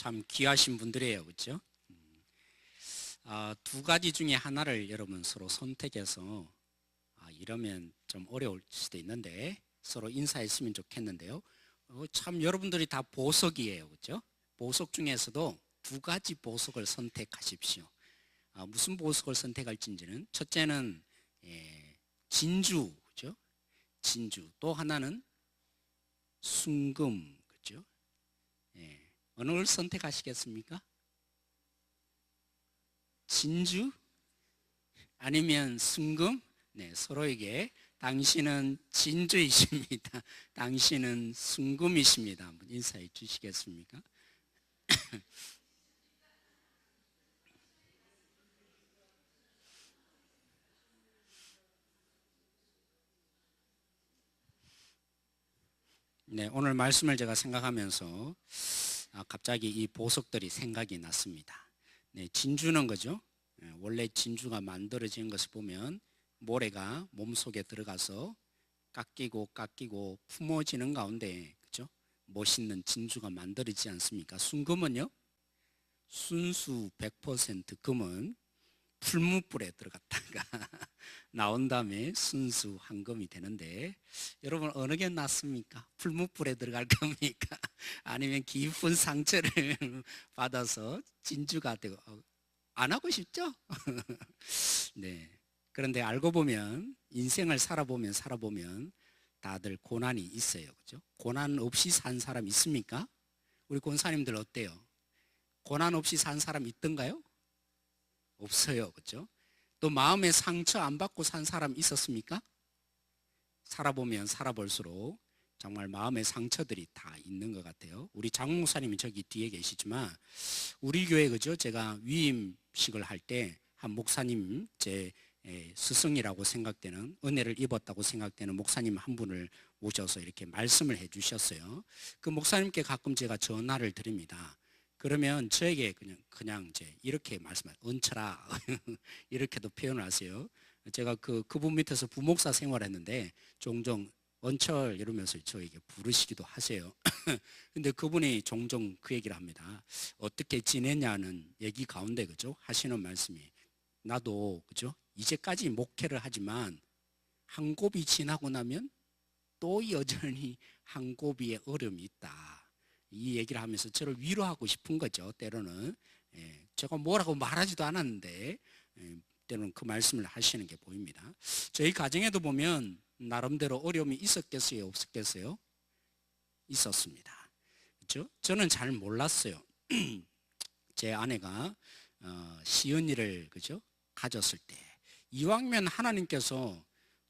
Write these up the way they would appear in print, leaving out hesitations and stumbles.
참 귀하신 분들이에요, 그렇죠? 두 가지 중에 하나를 여러분 서로 선택해서 이러면 좀 어려울 수도 있는데 서로 인사했으면 좋겠는데요. 참 여러분들이 다 보석이에요, 그렇죠? 보석 중에서도 두 가지 보석을 선택하십시오. 무슨 보석을 선택할지는 첫째는 진주, 그렇죠? 진주. 또 하나는 순금, 그렇죠? 어느 걸 선택하시겠습니까? 진주? 아니면 순금? 네, 서로에게 당신은 진주이십니다. 당신은 순금이십니다. 한번 인사해 주시겠습니까? 네, 오늘 말씀을 제가 생각하면서 갑자기 이 보석들이 생각이 났습니다. 네, 진주는 거죠. 원래 진주가 만들어진 것을 보면 모래가 몸속에 들어가서 깎이고 품어지는 가운데, 그죠? 멋있는 진주가 만들어지지 않습니까? 순금은요, 순수 100% 금은 풀무불에 들어갔다가 나온 다음에 순수 황금이 되는데, 여러분 어느 게 낫습니까? 풀무불에 들어갈 겁니까? 아니면 깊은 상처를 받아서 진주가 되고, 안 하고 싶죠? 네. 그런데 알고 보면 인생을 살아보면 다들 고난이 있어요, 그죠? 고난 없이 산 사람 있습니까? 우리 권사님들 어때요? 고난 없이 산 사람 있던가요? 없어요, 그죠? 또 마음의 상처 안 받고 산 사람 있었습니까? 살아보면 살아볼수록 정말 마음의 상처들이 다 있는 것 같아요. 우리 장 목사님이 저기 뒤에 계시지만 우리 교회, 그죠? 제가 위임식을 할 때 한 목사님, 제 스승이라고 생각되는, 은혜를 입었다고 생각되는 목사님 한 분을 모셔서 이렇게 말씀을 해 주셨어요. 그 목사님께 가끔 제가 전화를 드립니다. 그러면 저에게 그냥 이제 이렇게 말씀하세요. 은철아 이렇게도 표현을 하세요. 제가 그분 밑에서 부목사 생활했는데 종종 은철 이러면서 저에게 부르시기도 하세요. 근데 그분이 종종 그 얘기를 합니다. 어떻게 지내냐는 얘기 가운데, 그죠? 하시는 말씀이, 나도, 그죠? 이제까지 목회를 하지만 한 고비 지나고 나면 또 여전히 한 고비에 어려움이 있다. 이 얘기를 하면서 저를 위로하고 싶은 거죠. 때로는 제가 뭐라고 말하지도 않았는데 때로는 그 말씀을 하시는 게 보입니다. 저희 가정에도 보면 나름대로 어려움이 있었겠어요, 없었겠어요? 있었습니다. 그렇죠? 저는 잘 몰랐어요. 제 아내가 시은이를, 그죠? 가졌을 때 이왕이면 하나님께서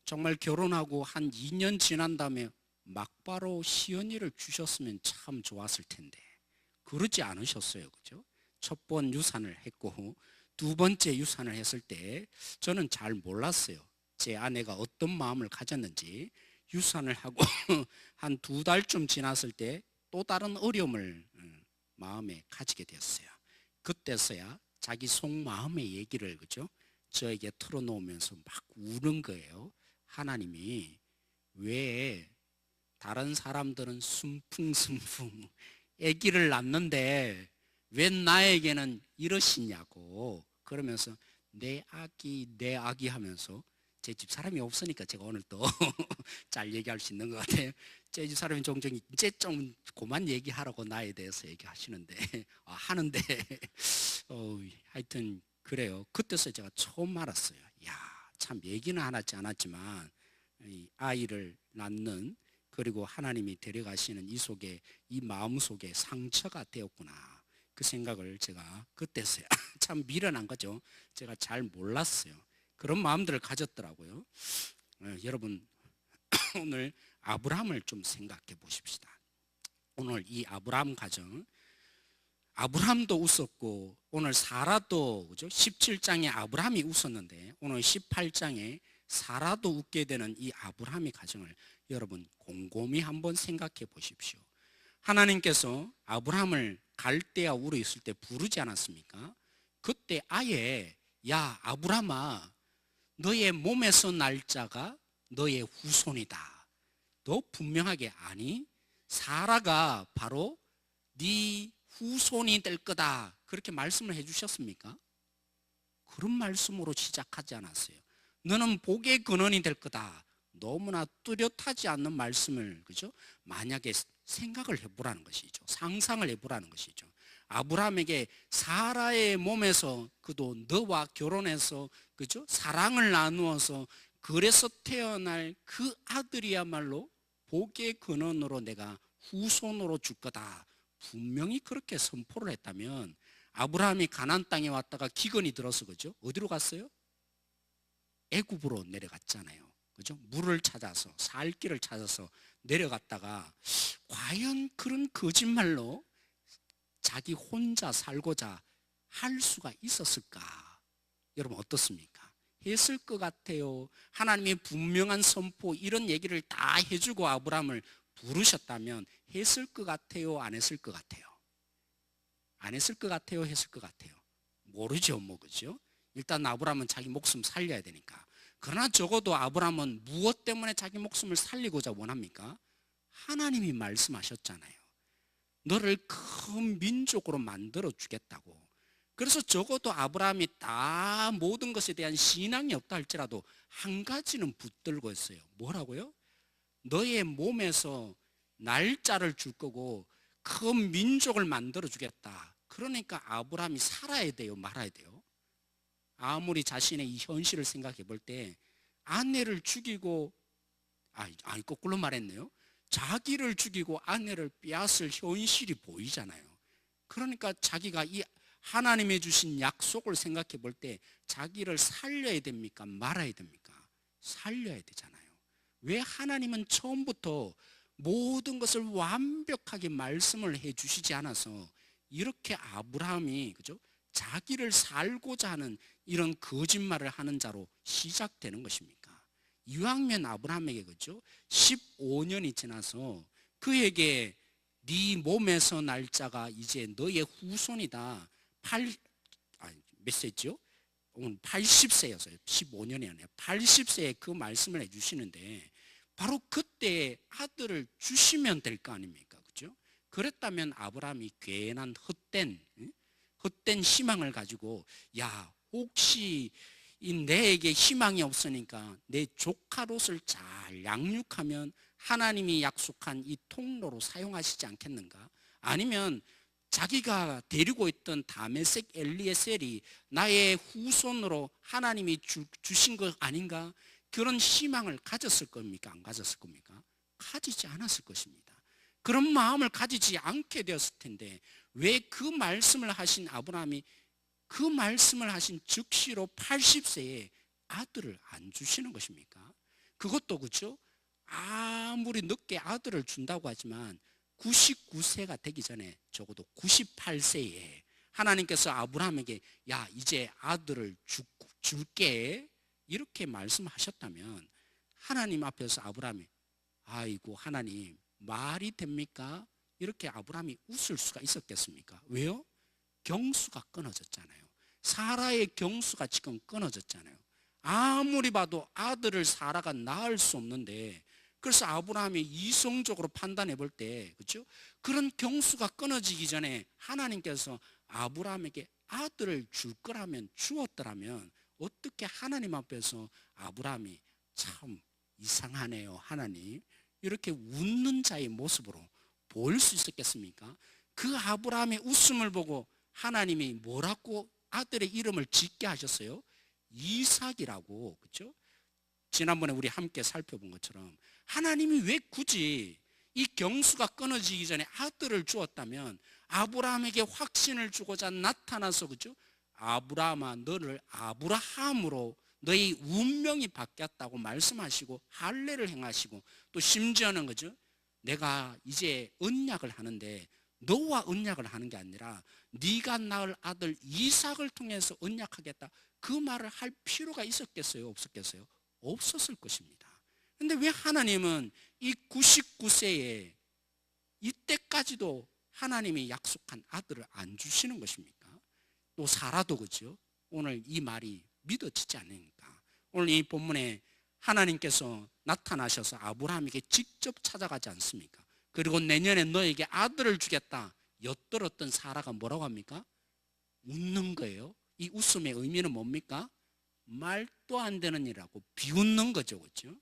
정말 결혼하고 한 2년 지난 다음에 막바로 시은이를 주셨으면 참 좋았을 텐데 그러지 않으셨어요, 그죠? 첫 번 유산을 했고 두 번째 유산을 했을 때 저는 잘 몰랐어요. 제 아내가 어떤 마음을 가졌는지. 유산을 하고 한 2달쯤 지났을 때 또 다른 어려움을 마음에 가지게 되었어요. 그때서야 자기 속마음의 얘기를, 그죠? 저에게 털어놓으면서 막 우는 거예요. 하나님이 왜 다른 사람들은 순풍순풍 아기를 낳는데 왜 나에게는 이러시냐고. 그러면서 내 아기 하면서, 제 집 사람이 없으니까 제가 오늘 또 잘 얘기할 수 있는 것 같아요. 제 집 사람이 종종 이제 좀 그만 얘기하라고 나에 대해서 얘기하시는데 하는데 하여튼 그래요. 그때서 제가 처음 알았어요. 야, 참 얘기는 하지 않았지만 이 아이를 낳는, 그리고 하나님이 데려가시는 이 마음 속에 상처가 되었구나. 그 생각을 제가 그때서야 참 미련한 거죠. 제가 잘 몰랐어요. 그런 마음들을 가졌더라고요. 여러분 오늘 아브라함을 좀 생각해 보십시다. 오늘 이 아브라함 가정, 아브라함도 웃었고 오늘 사라도, 그죠? 17장에 아브라함이 웃었는데 오늘 18장에 사라도 웃게 되는 이 아브라함의 가정을 여러분 곰곰이 한번 생각해 보십시오. 하나님께서 아브라함을 갈대아 우르 있을 때 부르지 않았습니까? 그때 아예 야 아브라함아, 너의 몸에서 날 자가 너의 후손이다. 너 분명하게 아니? 사라가 바로 네 후손이 될 거다. 그렇게 말씀을 해주셨습니까? 그런 말씀으로 시작하지 않았어요. 너는 복의 근원이 될 거다. 너무나 뚜렷하지 않는 말씀을, 그죠? 만약에 생각을 해보라는 것이죠. 상상을 해보라는 것이죠. 아브라함에게 사라의 몸에서 그도 너와 결혼해서, 그죠? 사랑을 나누어서 그래서 태어날 그 아들이야말로 복의 근원으로 내가 후손으로 줄 거다. 분명히 그렇게 선포를 했다면 아브라함이 가나안 땅에 왔다가 기근이 들어서, 그죠? 어디로 갔어요? 애굽으로 내려갔잖아요. 그죠? 물을 찾아서, 살 길을 찾아서 내려갔다가 과연 그런 거짓말로 자기 혼자 살고자 할 수가 있었을까? 여러분 어떻습니까? 했을 것 같아요. 하나님의 분명한 선포, 이런 얘기를 다 해주고 아브라함을 부르셨다면 했을 것 같아요? 안 했을 것 같아요? 안 했을 것 같아요? 했을 것 같아요? 모르죠, 뭐, 그죠? 일단 아브라함은 자기 목숨 살려야 되니까. 그러나 적어도 아브라함은 무엇 때문에 자기 목숨을 살리고자 원합니까? 하나님이 말씀하셨잖아요. 너를 큰 민족으로 만들어 주겠다고. 그래서 적어도 아브라함이 다 모든 것에 대한 신앙이 없다 할지라도 한 가지는 붙들고 있어요. 뭐라고요? 너의 몸에서 날짜를 줄 거고 큰 민족을 만들어 주겠다. 그러니까 아브라함이 살아야 돼요, 말아야 돼요? 아무리 자신의 이 현실을 생각해 볼 때 아내를 죽이고, 아니 거꾸로 말했네요. 자기를 죽이고 아내를 빼앗을 현실이 보이잖아요. 그러니까 자기가 이 하나님이 주신 약속을 생각해 볼 때 자기를 살려야 됩니까? 말아야 됩니까? 살려야 되잖아요. 왜 하나님은 처음부터 모든 것을 완벽하게 말씀을 해 주시지 않아서 이렇게 아브라함이, 그죠? 자기를 살고자 하는 이런 거짓말을 하는 자로 시작되는 것입니까? 이왕이면 아브라함에게, 그죠? 15년이 지나서 그에게 네 몸에서 날짜가 이제 너의 후손이다. 몇 세죠? 오늘 80세였어요. 15년이 아니라 80세에 그 말씀을 해주시는데 바로 그때 아들을 주시면 될 거 아닙니까? 그죠? 그랬다면 아브라함이 괜한 헛된 희망을 가지고, 야, 혹시 내에게 희망이 없으니까 내 조카 롯을 잘 양육하면 하나님이 약속한 이 통로로 사용하시지 않겠는가? 아니면 자기가 데리고 있던 다메섹 엘리에셀이 나의 후손으로 하나님이 주신 것 아닌가? 그런 희망을 가졌을 겁니까? 안 가졌을 겁니까? 가지지 않았을 것입니다. 그런 마음을 가지지 않게 되었을 텐데 왜 그 말씀을 하신 아브라함이 그 말씀을 하신 즉시로 80세에 아들을 안 주시는 것입니까? 그것도, 그렇죠? 아무리 늦게 아들을 준다고 하지만 99세가 되기 전에 적어도 98세에 하나님께서 아브라함에게 야, 이제 아들을 줄게 이렇게 말씀하셨다면 하나님 앞에서 아브라함이 아이고 하나님 말이 됩니까? 이렇게 아브라함이 웃을 수가 있었겠습니까? 왜요? 경수가 끊어졌잖아요. 사라의 경수가 지금 끊어졌잖아요. 아무리 봐도 아들을 사라가 낳을 수 없는데, 그래서 아브라함이 이성적으로 판단해 볼 때, 그렇죠? 그런 경수가 끊어지기 전에 하나님께서 아브라함에게 아들을 줄 거라면, 주었더라면 어떻게 하나님 앞에서 아브라함이 참 이상하네요, 하나님, 이렇게 웃는 자의 모습으로 보일 수 있었겠습니까? 그 아브라함의 웃음을 보고 하나님이 뭐라고 아들의 이름을 짓게 하셨어요? 이삭이라고. 그렇죠? 지난번에 우리 함께 살펴본 것처럼 하나님이 왜 굳이 이 경수가 끊어지기 전에 아들을 주었다면 아브라함에게 확신을 주고자 나타나서, 그렇죠? 아브라함아 너를 아브라함으로 너의 운명이 바뀌었다고 말씀하시고 할례를 행하시고 또 심지어는, 그죠? 내가 이제 언약을 하는데 너와 언약을 하는 게 아니라 네가 낳을 아들 이삭을 통해서 언약하겠다, 그 말을 할 필요가 있었겠어요? 없었겠어요? 없었을 것입니다. 그런데 왜 하나님은 이 99세에 이때까지도 하나님이 약속한 아들을 안 주시는 것입니까? 또 사라도, 그죠? 오늘 이 말이 믿어지지 않으니까 오늘 이 본문에 하나님께서 나타나셔서 아브라함에게 직접 찾아가지 않습니까? 그리고 내년에 너에게 아들을 주겠다 엿들었던 사라가 뭐라고 합니까? 웃는 거예요. 이 웃음의 의미는 뭡니까? 말도 안 되는 일이라고 비웃는 거죠. 그렇죠?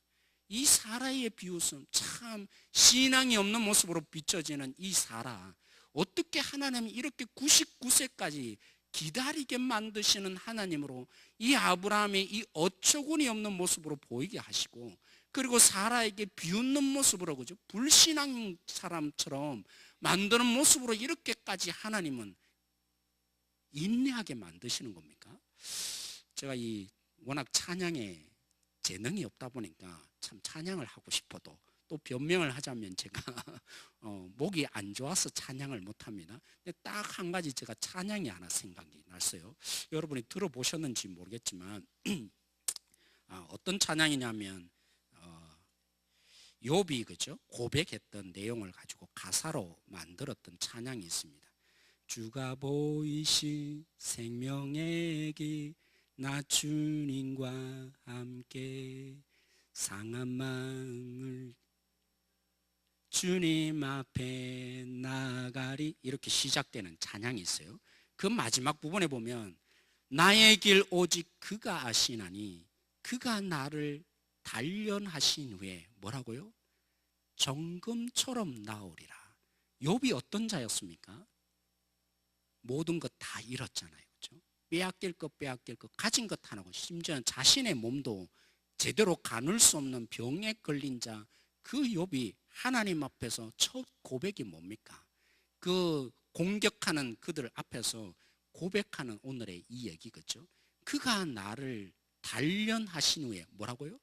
이 사라의 비웃음, 참 신앙이 없는 모습으로 비춰지는 이 사라, 어떻게 하나님이 이렇게 99세까지 기다리게 만드시는 하나님으로 이 아브라함의 이 어처구니 없는 모습으로 보이게 하시고, 그리고 사라에게 비웃는 모습으로, 그죠? 불신앙 사람처럼 만드는 모습으로 이렇게까지 하나님은 인내하게 만드시는 겁니까? 제가 이 워낙 찬양에 재능이 없다 보니까 참 찬양을 하고 싶어도, 또 변명을 하자면 제가 목이 안 좋아서 찬양을 못합니다. 근데 딱 한 가지 제가 찬양이 하나 생각이 났어요. 여러분이 들어보셨는지 모르겠지만 어떤 찬양이냐면 욥이, 그죠? 고백했던 내용을 가지고 가사로 만들었던 찬양이 있습니다. 주가 보이신 생명의 길, 나 주님과 함께 상한 마음을 주님 앞에 나가리, 이렇게 시작되는 찬양이 있어요. 그 마지막 부분에 보면 나의 길 오직 그가 아시나니 그가 나를 단련하신 후에 뭐라고요? 정금처럼 나오리라. 욥이 어떤 자였습니까? 모든 것 다 잃었잖아요. 그렇죠? 빼앗길 것 가진 것 하나고, 심지어 자신의 몸도 제대로 가눌 수 없는 병에 걸린 자, 그 욥이 하나님 앞에서 첫 고백이 뭡니까? 그 공격하는 그들 앞에서 고백하는 오늘의 이 얘기겠죠. 그가 나를 단련하신 후에 뭐라고요?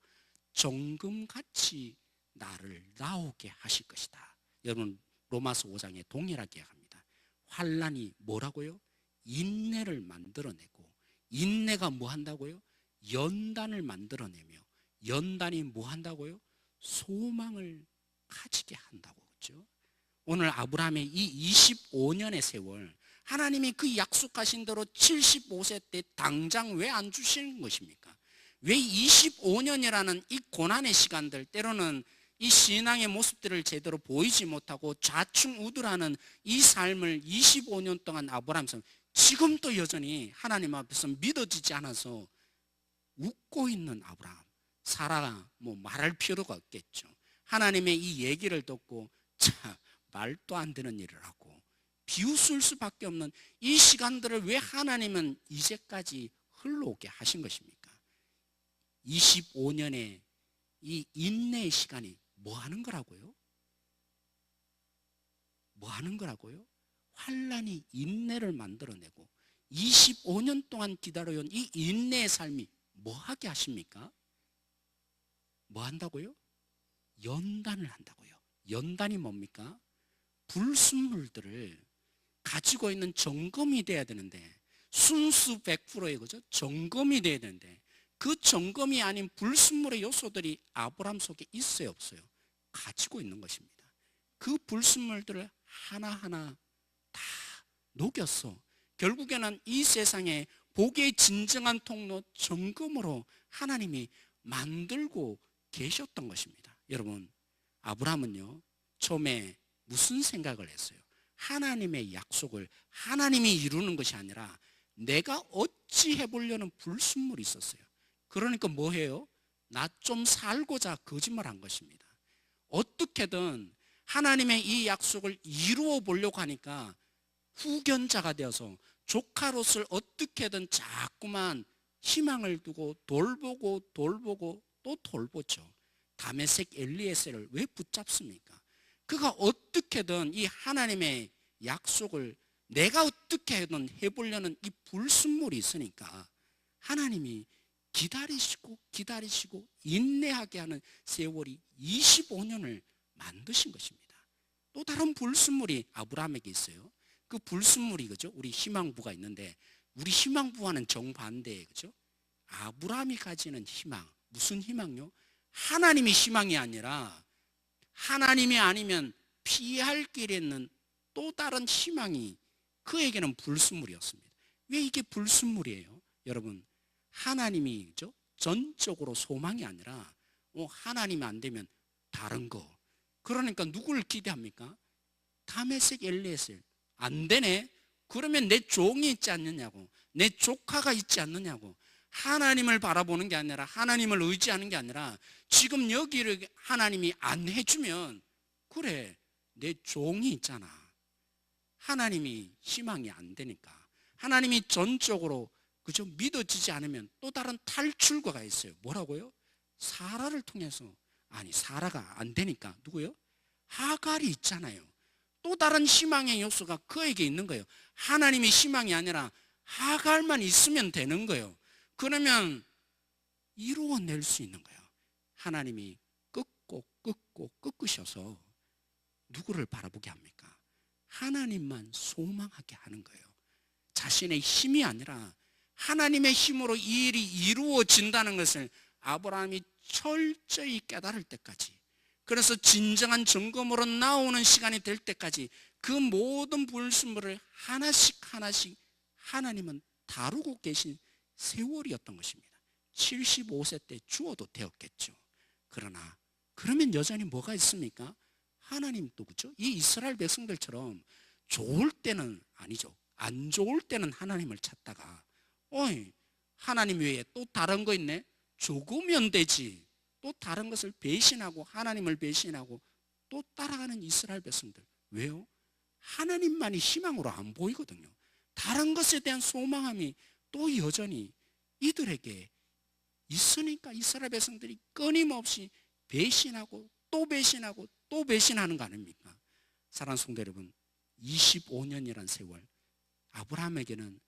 정금같이 나를 나오게 하실 것이다. 여러분, 로마서 5장에 동일하게 합니다. 환난이 뭐라고요? 인내를 만들어내고, 인내가 뭐 한다고요? 연단을 만들어내며, 연단이 뭐 한다고요? 소망을 가지게 한다고. 그렇죠? 오늘 아브라함의 이 25년의 세월, 하나님이 그 약속하신 대로 75세 때 당장 왜 안 주시는 것입니까? 왜 25년이라는 이 고난의 시간들, 때로는 이 신앙의 모습들을 제대로 보이지 못하고 좌충우돌하는 이 삶을 25년 동안 아브라함은 지금도 여전히 하나님 앞에서 믿어지지 않아서 웃고 있는 아브라함. 사라가 뭐 말할 필요가 없겠죠. 하나님의 이 얘기를 듣고 자, 말도 안 되는 일을 하고 비웃을 수밖에 없는 이 시간들을 왜 하나님은 이제까지 흘러오게 하신 것입니까? 25년의 이 인내의 시간이 뭐 하는 거라고요? 뭐 하는 거라고요? 환난이 인내를 만들어내고 25년 동안 기다려온 이 인내의 삶이 뭐 하게 하십니까? 뭐 한다고요? 연단을 한다고요. 연단이 뭡니까? 불순물들을 가지고 있는 점검이 돼야 되는데, 순수 100%의 그죠? 점검이 돼야 되는데, 그 점검이 아닌 불순물의 요소들이 아브라함 속에 있어요, 없어요? 가지고 있는 것입니다. 그 불순물들을 하나하나 다 녹였어. 결국에는 이 세상에 복의 진정한 통로 점검으로 하나님이 만들고 계셨던 것입니다. 여러분, 아브라함은요, 처음에 무슨 생각을 했어요? 하나님의 약속을 하나님이 이루는 것이 아니라 내가 어찌 해보려는 불순물이 있었어요. 그러니까 뭐 해요? 나 좀 살고자 거짓말한 것입니다. 어떻게든 하나님의 이 약속을 이루어 보려고 하니까 후견자가 되어서 조카롯을 어떻게든 자꾸만 희망을 두고 돌보고 또 돌보죠. 다메섹 엘리에셀을 왜 붙잡습니까? 그가 어떻게든 이 하나님의 약속을 내가 어떻게든 해보려는 이 불순물이 있으니까 하나님이 기다리시고 인내하게 하는 세월이 25년을 만드신 것입니다. 또 다른 불순물이 아브라함에게 있어요. 그 불순물이, 그죠? 우리 희망부가 있는데, 우리 희망부와는 정반대예요. 그죠? 아브라함이 가지는 희망, 무슨 희망요? 하나님이 희망이 아니라 하나님이 아니면 피할 길에 있는 또 다른 희망이 그에게는 불순물이었습니다. 왜 이게 불순물이에요? 여러분, 하나님이, 그죠? 전적으로 소망이 아니라 하나님이 안 되면 다른 거. 그러니까 누구를 기대합니까? 다메섹 엘리에셀, 안 되네. 그러면 내 종이 있지 않느냐고, 내 조카가 있지 않느냐고. 하나님을 바라보는 게 아니라, 하나님을 의지하는 게 아니라, 지금 여기를 하나님이 안 해주면, 그래, 내 종이 있잖아. 하나님이 희망이 안 되니까, 하나님이 전적으로 그저 믿어지지 않으면 또 다른 탈출구가 있어요. 뭐라고요? 사라를 통해서. 아니, 사라가 안 되니까 누구요? 하갈이 있잖아요. 또 다른 희망의 요소가 그에게 있는 거예요. 하나님이 희망이 아니라 하갈만 있으면 되는 거예요. 그러면 이루어낼 수 있는 거예요. 하나님이 끊고 꺾으셔서 누구를 바라보게 합니까? 하나님만 소망하게 하는 거예요. 자신의 힘이 아니라 하나님의 힘으로 이 일이 이루어진다는 것을 아브라함이 철저히 깨달을 때까지, 그래서 진정한 점검으로 나오는 시간이 될 때까지 그 모든 불순물을 하나씩 하나님은 다루고 계신 세월이었던 것입니다. 75세 때 죽어도 되었겠죠. 그러면 여전히 뭐가 있습니까? 하나님도, 그죠? 이 이스라엘 백성들처럼 좋을 때는 아니죠. 안 좋을 때는 하나님을 찾다가, 하나님 외에 또 다른 거 있네? 죽으면 되지. 또 다른 것을 배신하고, 하나님을 배신하고 또 따라가는 이스라엘 백성들. 왜요? 하나님만이 희망으로 안 보이거든요. 다른 것에 대한 소망함이 또 여전히 이들에게 있으니까 이스라엘 백성들이 끊임없이 배신하고 또 배신하고 또 배신하는 거 아닙니까? 사랑하는 성도 여러분, 25년이란 세월, 아브라함에게는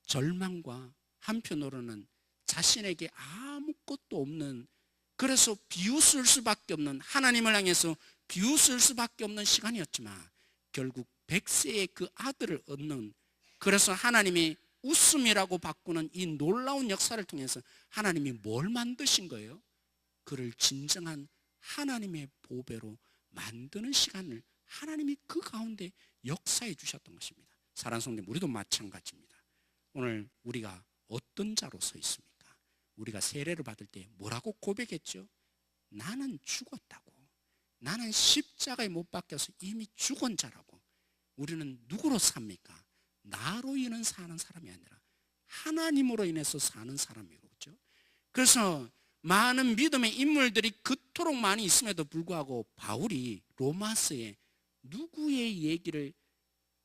절망과 한편으로는 자신에게 아무것도 없는, 그래서 비웃을 수밖에 없는, 하나님을 향해서 비웃을 수밖에 없는 시간이었지만 결국 100세의 그 아들을 얻는, 그래서 하나님이 웃음이라고 바꾸는 이 놀라운 역사를 통해서 하나님이 뭘 만드신 거예요? 그를 진정한 하나님의 보배로 만드는 시간을 하나님이 그 가운데 역사해 주셨던 것입니다. 사랑하는 성도님, 우리도 마찬가지입니다. 오늘 우리가 어떤 자로 서 있습니까? 우리가 세례를 받을 때 뭐라고 고백했죠? 나는 죽었다고. 나는 십자가에 못 박혀서 이미 죽은 자라고. 우리는 누구로 삽니까? 나로 인해 사는 사람이 아니라 하나님으로 인해서 사는 사람이고, 그렇죠? 그래서 많은 믿음의 인물들이 그토록 많이 있음에도 불구하고 바울이 로마서에 누구의 얘기를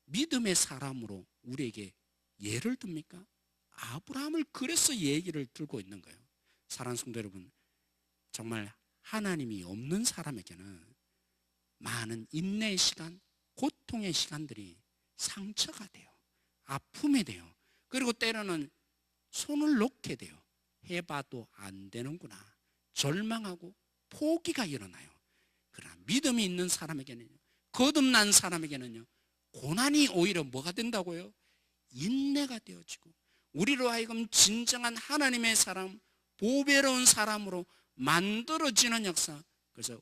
믿음의 사람으로 우리에게 예를 듭니까? 아브라함을 그래서 얘기를 들고 있는 거예요. 사랑하는 성도 여러분, 정말 하나님이 없는 사람에게는 많은 인내의 시간, 고통의 시간들이 상처가 돼요. 아픔이 돼요. 그리고 때로는 손을 놓게 돼요. 해봐도 안 되는구나. 절망하고 포기가 일어나요. 그러나 믿음이 있는 사람에게는요, 거듭난 사람에게는요, 고난이 오히려 뭐가 된다고요? 인내가 되어지고, 우리로 하여금 진정한 하나님의 사람, 보배로운 사람으로 만들어지는 역사, 그래서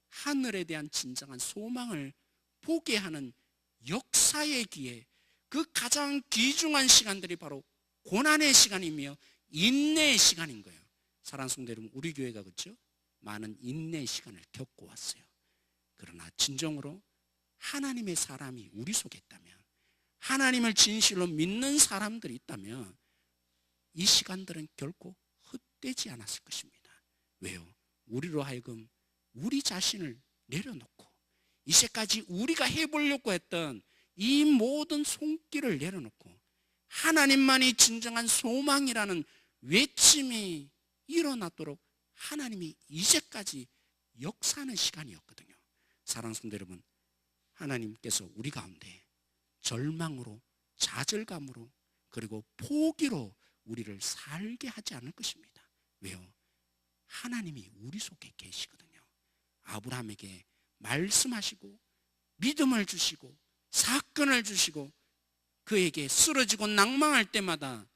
하늘에 대한 진정한 소망을 보게 하는 역사의 기회, 그 가장 귀중한 시간들이 바로 고난의 시간이며 인내의 시간인 거예요. 사랑하는 성도 여러분, 우리 교회가 그렇죠? 많은 인내의 시간을 겪고 왔어요. 그러나 진정으로 하나님의 사람이 우리 속에 있다면, 하나님을 진실로 믿는 사람들이 있다면 이 시간들은 결코 헛되지 않았을 것입니다. 왜요? 우리로 하여금 우리 자신을 내려놓고 이제까지 우리가 해보려고 했던 이 모든 손길을 내려놓고 하나님만이 진정한 소망이라는 외침이 일어나도록 하나님이 이제까지 역사하는 시간이었거든요. 사랑하는 성도 여러분, 하나님께서 우리 가운데 절망으로, 좌절감으로, 그리고 포기로 우리를 살게 하지 않을 것입니다. 왜요? 하나님이 우리 속에 계시거든요. 아브라함에게 말씀하시고 믿음을 주시고 사건을 주시고 그에게 쓰러지고 낭망할 때마다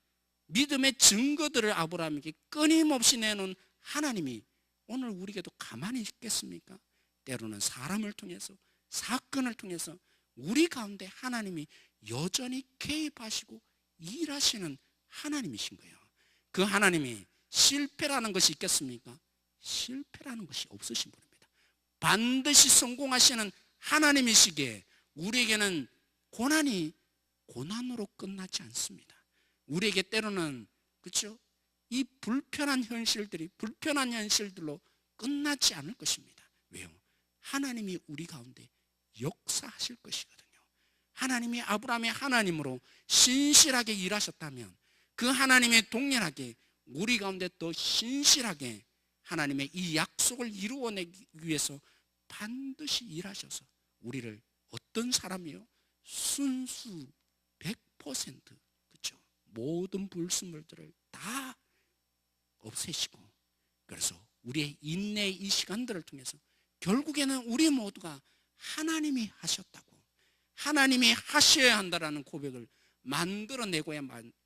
믿음의 증거들을 아브라함에게 끊임없이 내놓은 하나님이 오늘 우리에게도 가만히 있겠습니까? 때로는 사람을 통해서, 사건을 통해서 우리 가운데 하나님이 여전히 개입하시고 일하시는 하나님이신 거예요. 그 하나님이 실패라는 것이 있겠습니까? 실패라는 것이 없으신 분입니다. 반드시 성공하시는 하나님이시기에 우리에게는 고난이 고난으로 끝나지 않습니다. 우리에게 때로는 그렇죠? 이 불편한 현실들로 끝나지 않을 것입니다. 왜요? 하나님이 우리 가운데 역사하실 것이거든요. 하나님이 아브라함의 하나님으로 신실하게 일하셨다면 그 하나님의 동일하게 우리 가운데 더 신실하게 하나님의 이 약속을 이루어내기 위해서 반드시 일하셔서 우리를 어떤 사람이요? 순수 100% 그렇죠? 모든 불순물들을 다 없애시고, 그래서 우리의 인내의 이 시간들을 통해서 결국에는 우리 모두가 하나님이 하셨다고, 하나님이 하셔야 한다라는 고백을 만들어내고야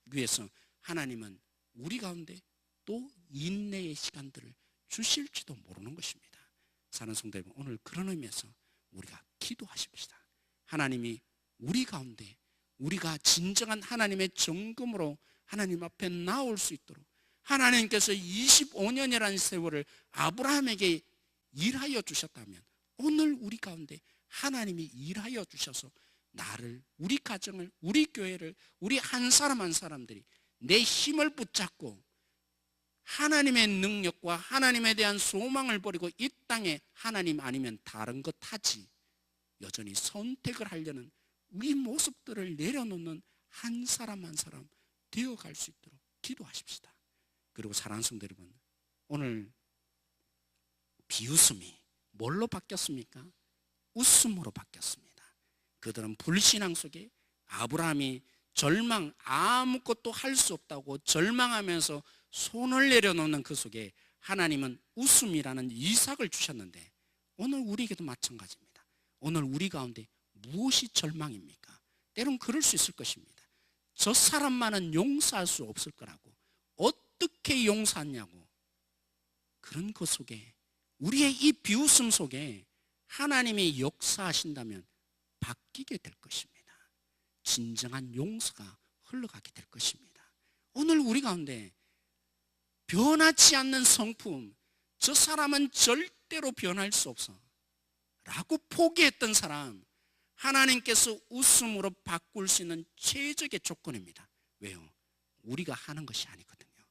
위해서 하나님은 우리 가운데 또 인내의 시간들을 주실지도 모르는 것입니다. 사랑하는 성도 여러분, 오늘 그런 의미에서 우리가 기도하십시다. 하나님이 우리 가운데 우리가 진정한 하나님의 정금으로 하나님 앞에 나올 수 있도록 하나님께서 25년이라는 세월을 아브라함에게 일하여 주셨다면 오늘 우리 가운데 하나님이 일하여 주셔서 나를, 우리 가정을, 우리 교회를, 우리 한 사람 한 사람들이 내 힘을 붙잡고 하나님의 능력과 하나님에 대한 소망을 버리고 이 땅에 하나님 아니면 다른 것 하지 여전히 선택을 하려는 이 모습들을 내려놓는 한 사람 한 사람 되어갈 수 있도록 기도하십시다. 그리고 사랑하는 성도 여러분, 오늘 비웃음이 뭘로 바뀌었습니까? 웃음으로 바뀌었습니다. 그들은 불신앙 속에 아브라함이 아무것도 할 수 없다고 절망하면서 손을 내려놓는 그 속에 하나님은 웃음이라는 이삭을 주셨는데 오늘 우리에게도 마찬가지입니다. 오늘 우리 가운데 무엇이 절망입니까? 때론 그럴 수 있을 것입니다. 저 사람만은 용서할 수 없을 거라고, 어떻게 용서하냐고. 그런 것 속에, 우리의 이 비웃음 속에 하나님이 역사하신다면 바뀌게 될 것입니다. 진정한 용서가 흘러가게 될 것입니다. 오늘 우리 가운데 변하지 않는 성품, 저 사람은 절대로 변할 수 없어 라고 포기했던 사람, 하나님께서 웃음으로 바꿀 수 있는 최적의 조건입니다. 왜요? 우리가 하는 것이 아니거든요.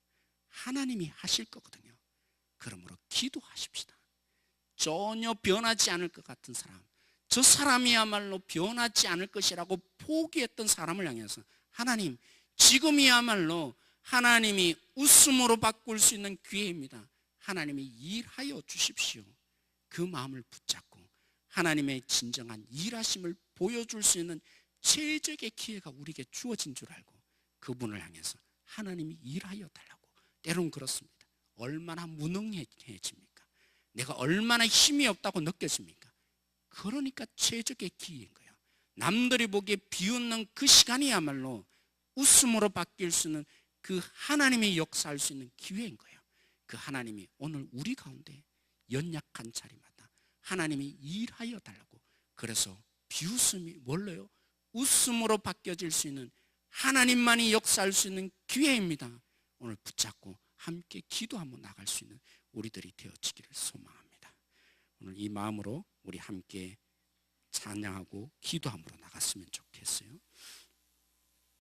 하나님이 하실 거거든요. 그러므로 기도하십시다. 전혀 변하지 않을 것 같은 사람, 저 사람이야말로 변하지 않을 것이라고 포기했던 사람을 향해서 하나님, 지금이야말로 하나님이 웃음으로 바꿀 수 있는 기회입니다. 하나님이 일하여 주십시오. 그 마음을 붙잡고 하나님의 진정한 일하심을 보여줄 수 있는 최적의 기회가 우리에게 주어진 줄 알고 그분을 향해서 하나님이 일하여 달라고. 때론 그렇습니다. 얼마나 무능해집니까? 내가 얼마나 힘이 없다고 느껴집니까? 그러니까 최적의 기회인 거예요. 남들이 보기에 비웃는 그 시간이야말로 웃음으로 바뀔 수 있는 그 하나님의 역사할 수 있는 기회인 거예요. 그 하나님이 오늘 우리 가운데 연약한 자리마다 하나님이 일하여 달라고. 그래서 비웃음이 뭘로요? 웃음으로 바뀌어질 수 있는, 하나님만이 역사할 수 있는 기회입니다. 오늘 붙잡고 함께 기도 한번 나갈 수 있는 우리들이 되어지기를 소망합니다. 오늘 이 마음으로 우리 함께 찬양하고 기도함으로 나갔으면 좋겠어요.